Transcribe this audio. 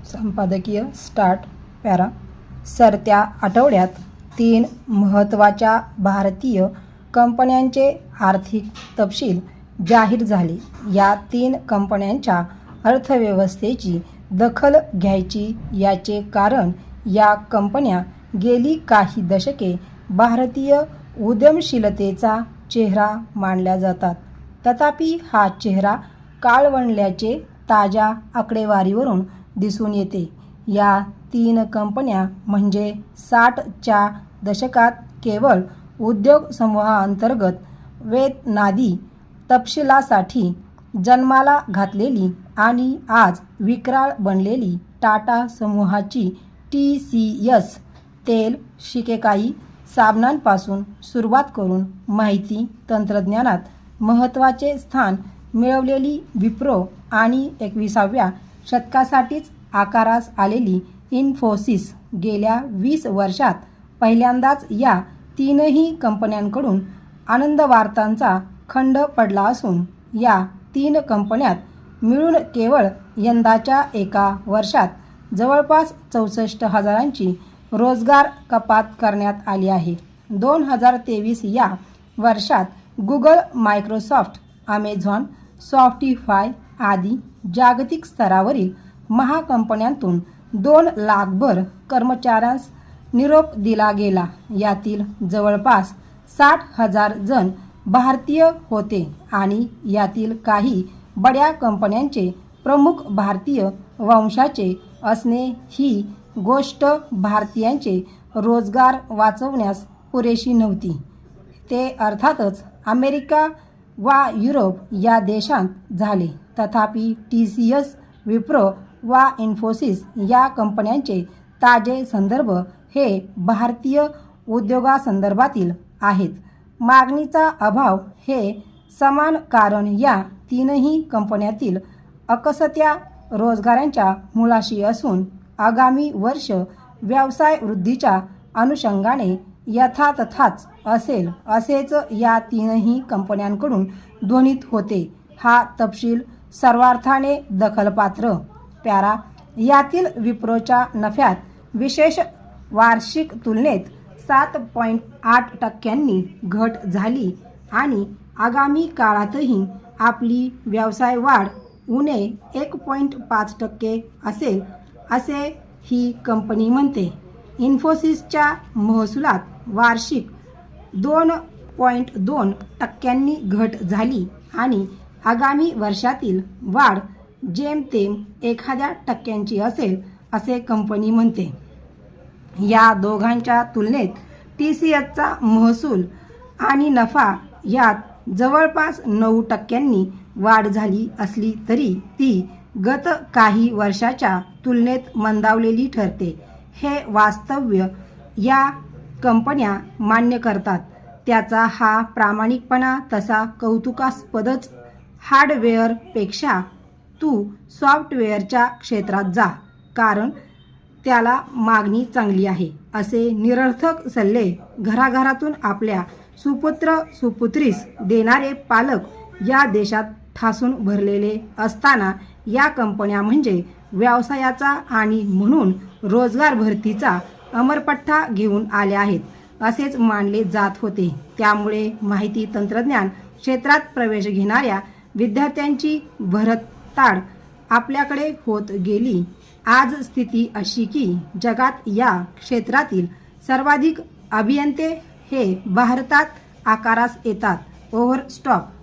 संपादकीय start para. सरत्या आठवड्यात 3 महत्त्वाच्या भारतीय कंपन्यांचे आर्थिक तपशील जाहीर झाले. या 3 कंपन्यांच्या अर्थव्यवस्थेची दखल घ्यायची याचे कारण या कंपन्या गेली काही दशके भारतीय उद्यमशीलतेचा चेहरा मानल्या जातात. तथापि हा चेहरा काळवंडल्याचे ताज्या आकडेवारीवरून दिसून येते. या 3 कंपन्या म्हणजे 60च्या दशकात केवळ उद्योग समूहाअंतर्गत वेतनादी तपशिलासाठी जन्माला घातलेली आणि आज विक्राळ बनलेली टाटा समूहाची TCS तेल, शिकेकाई, साबणांपासून सुरुवात करून माहिती तंत्रज्ञानात महत्त्वाचे स्थान मिळवलेली विप्रो आणि 21व्या शतकासाठीच आकारास आलेली इन्फोसिस गेल्या 20 वर्षात पहिल्यांदाच या 3ही कंपन्यांकडून आनंदवार्तांचा खंड पडला असून या 3 कंपन्यात मिळून केवळ यंदाच्या एका वर्षात जवळपास 64,000ची रोजगार कपात करण्यात आली आहे. 2023 या वर्षात गुगल, मायक्रोसॉफ्ट, अमेझॉन, शॉपिफाय आदी जागतिक स्तरावरील महाकंपन्यांतून 2 लाखभर कर्मचाऱ्यांस निरोप दिला गेला. यातील जवळपास 60,000 जण भारतीय होते आणि यातील काही बड्या कंपन्यांचे प्रमुख भारतीय वंशाचे असणे ही गोष्ट भारतीयांचे रोजगार वाचवण्यास पुरेशी नव्हती. ते अर्थातच अमेरिका वा युरोप या देशांत झाले. तथापि TCS, विप्रो वा इन्फोसिस या कंपन्यांचे ताजे संदर्भ हे भारतीय उद्योगासंदर्भातील आहेत. मागणीचा अभाव हे समान कारण या 3ही कंपन्यातील अकसत्या रोजगारांच्या मुळाशी असून आगामी वर्ष व्यवसाय वृद्धीच्या अनुषंगाने यथातथाच असेल असेच या 3ही कंपन्यांकडून ध्वनित होते. हा तपशील सर्वार्थाने दखलपात्र. पॅरा. यातील विप्रोच्या नफ्यात विशेष वार्षिक तुलनेत 7.8% घट झाली आणि आगामी काळातही आपली व्यवसाय वाढ उणे 1.5% असेल असे ही कंपनी म्हणते. इन्फोसिसच्या महसुलात वार्षिक 2.2% घट झाली आणि आगामी वर्षातील वाढ जेमतेम 1% असेल असे कंपनी म्हणते. या दोघांच्या तुलनेत TCSचा महसूल आणि नफा यात जवळपास 9% वाढ झाली असली तरी ती गत काही वर्षाच्या तुलनेत मंदावलेली ठरते. हे वास्तव या कंपन्या मान्य करतात. त्याचा हा प्रामाणिकपणा तसा कौतुकास्पदच. हार्डवेअरपेक्षा तू सॉफ्टवेअरच्या क्षेत्रात जा कारण त्याला मागणी चांगली आहे असे निरर्थक सल्ले घराघरातून आपल्या सुपुत्र सुपुत्रीस देणारे पालक या देशात ठासून भरलेले असताना या कंपन्या म्हणजे व्यवसायाचा आणि म्हणून रोजगार भरतीचा अमरपठ्ठा घेऊन आल्या आहेत असेच मानले जात होते. त्यामुळे माहिती तंत्रज्ञान क्षेत्रात प्रवेश घेणाऱ्या विद्यार्थ्यांची भरताड आपल्याकडे होत गेली. आज स्थिती अशी की जगात या क्षेत्रातील सर्वाधिक अभियंते हे भारतात आकारास येतात. Over stop.